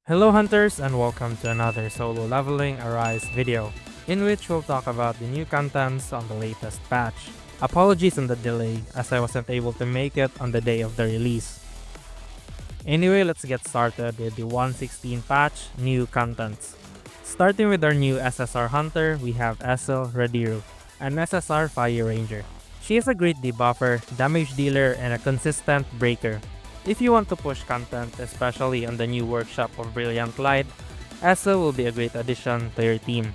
Hello hunters and welcome to another solo leveling Arise video, in which we'll talk about the new contents on the latest patch. Apologies on the delay as I wasn't able to make it on the day of the release. Anyway, let's get started with the 116 patch new contents. Starting with our new SSR hunter, we have Esil Radiru, an SSR Fire Ranger. She is a great debuffer, damage dealer, and a consistent breaker. If you want to push content, especially on the new workshop of Brilliant Light, Esil will be a great addition to your team.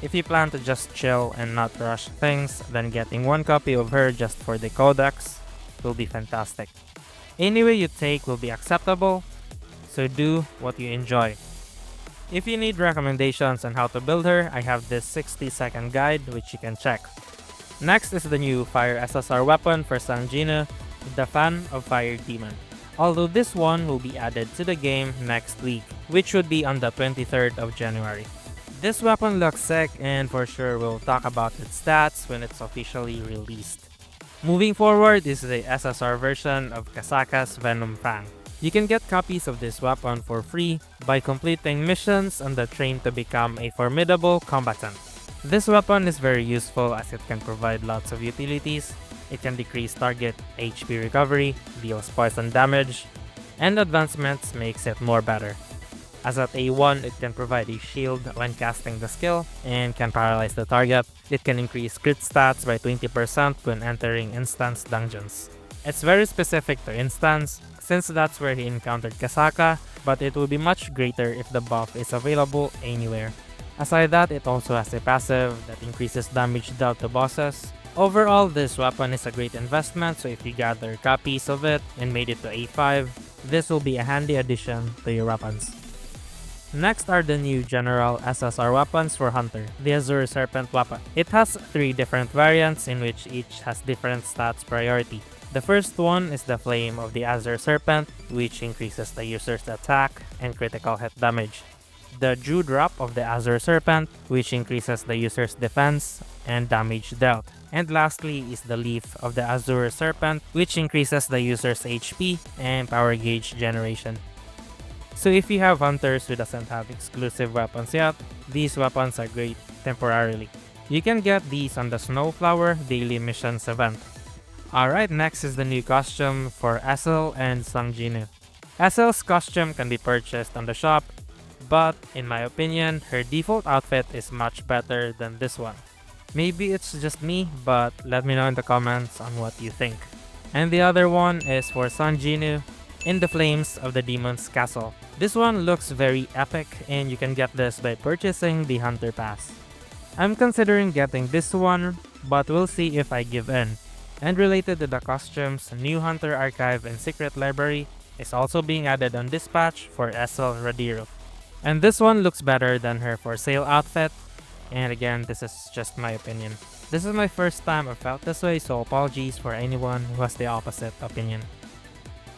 If you plan to just chill and not rush things, then getting one copy of her just for the codex will be fantastic. Any way you take will be acceptable, so do what you enjoy. If you need recommendations on how to build her, I have this 60-second guide which you can check. Next is the new Fire SSR weapon for Sanjina, the Fan of Fire Demon. Although this one will be added to the game next week, which would be on the 23rd of January. This weapon looks sick and for sure we'll talk about its stats when it's officially released. Moving forward is the SSR version of Kasaka's Venom Fang. You can get copies of this weapon for free by completing missions on the train to become a formidable combatant. This weapon is very useful as it can provide lots of utilities. It can decrease target HP recovery, deals poison damage, and advancements makes it more better. As at A1, it can provide a shield when casting the skill and can paralyze the target. It can increase crit stats by 20% when entering instance dungeons. It's very specific to instance since that's where he encountered Kasaka, but it will be much greater if the buff is available anywhere. Aside that, it also has a passive that increases damage dealt to bosses. Overall, this weapon is a great investment, so if you gather copies of it and made it to A5, this will be a handy addition to your weapons. Next are the new general SSR weapons for Hunter, the Azure Serpent weapon. It has 3 different variants in which each has different stats priority. The first one is the Flame of the Azure Serpent, which increases the user's attack and critical hit damage. The Dewdrop of the Azure Serpent, which increases the user's defense and damage dealt. And lastly is the Leaf of the Azure Serpent, which increases the user's HP and power gauge generation. So if you have hunters who doesn't have exclusive weapons yet, these weapons are great temporarily. You can get these on the Snowflower Daily Missions event. Alright, next is the new costume for Esil and Sanjinu. Esil's costume can be purchased on the shop, but in my opinion, her default outfit is much better than this one. Maybe it's just me, but let me know in the comments on what you think. And the other one is for Sanjinu in the Flames of the Demon's Castle. This one looks very epic and you can get this by purchasing the Hunter Pass. I'm considering getting this one, but we'll see if I give in. And related to the costumes, new Hunter Archive and Secret Library is also being added on this patch for Esil Radiru. And this one looks better than her for sale outfit. And again, this is just my opinion. This is my first time I felt this way, so apologies for anyone who has the opposite opinion.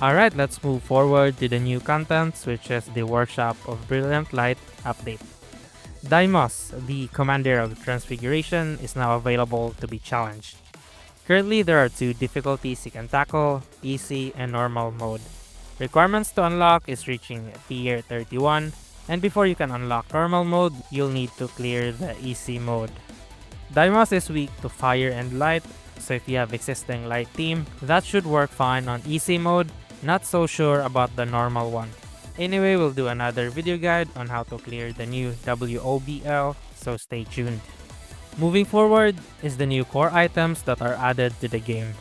Alright, let's move forward to the new contents, which is the Workshop of Brilliant Light update. Daimos, the Commander of Transfiguration, is now available to be challenged. Currently, there are 2 difficulties you can tackle, easy and normal mode. Requirements to unlock is reaching tier 31, and before you can unlock normal mode, you'll need to clear the easy mode. Daimos is weak to fire and light, so if you have existing light team, that should work fine on easy mode. Not so sure about the normal one. Anyway, we'll do another video guide on how to clear the new WOBL, so stay tuned. Moving forward is the new core items that are added to the game.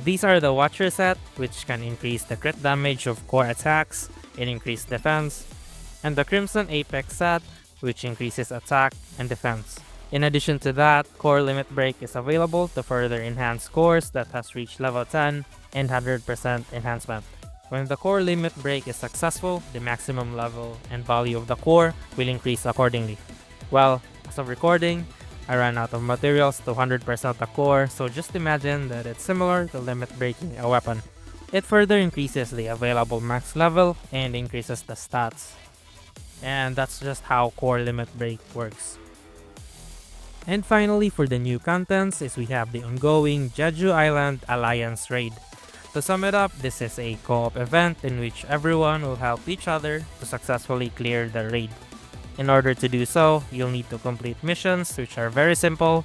These are the Watcher set, which can increase the crit damage of core attacks and increase defense, and the Crimson Apex set, which increases attack and defense. In addition to that, Core Limit Break is available to further enhance cores that has reached level 10 and 100% enhancement. When the Core Limit Break is successful, the maximum level and value of the core will increase accordingly. Well, as of recording, I ran out of materials to 100% the core, so just imagine that it's similar to limit breaking a weapon. It further increases the available max level and increases the stats. And that's just how Core Limit Break works. And finally, for the new contents is we have the ongoing Jeju Island Alliance Raid. To sum it up, this is a co-op event in which everyone will help each other to successfully clear the raid. In order to do so, you'll need to complete missions which are very simple.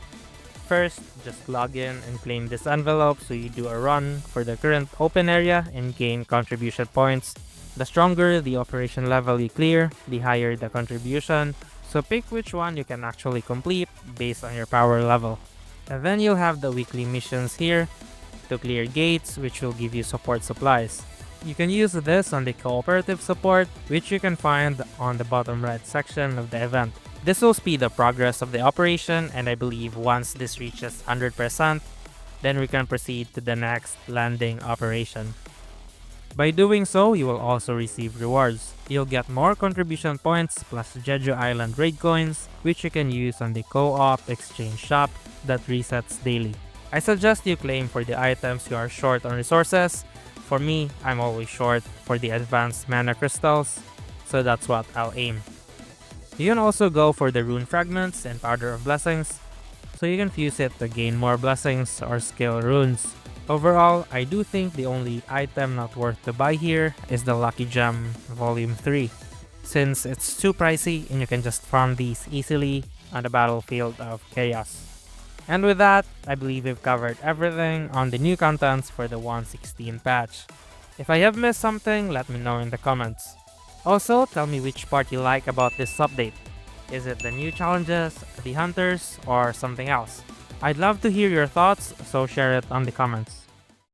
First, just log in and claim this envelope so you do a run for the current open area and gain contribution points. The stronger the operation level you clear, the higher the contribution, so pick which one you can actually complete based on your power level. And then you'll have the weekly missions here to clear gates, which will give you support supplies. You can use this on the cooperative support, which you can find on the bottom right section of the event. This will speed the progress of the operation, and I believe once this reaches 100%, then we can proceed to the next landing operation. By doing so, you will also receive rewards. You'll get more contribution points plus Jeju Island raid coins, which you can use on the co-op exchange shop that resets daily. I suggest you claim for the items you are short on resources. For me, I'm always short for the advanced mana crystals, so that's what I'll aim. You can also go for the rune fragments and powder of blessings, so you can fuse it to gain more blessings or skill runes. Overall, I do think the only item not worth to buy here is the Lucky Gem Volume 3, since it's too pricey and you can just farm these easily on the battlefield of Chaos. And with that, I believe we've covered everything on the new contents for the 1.16 patch. If I have missed something, let me know in the comments. Also, tell me which part you like about this update. Is it the new challenges, the hunters, or something else? I'd love to hear your thoughts, so share it on the comments.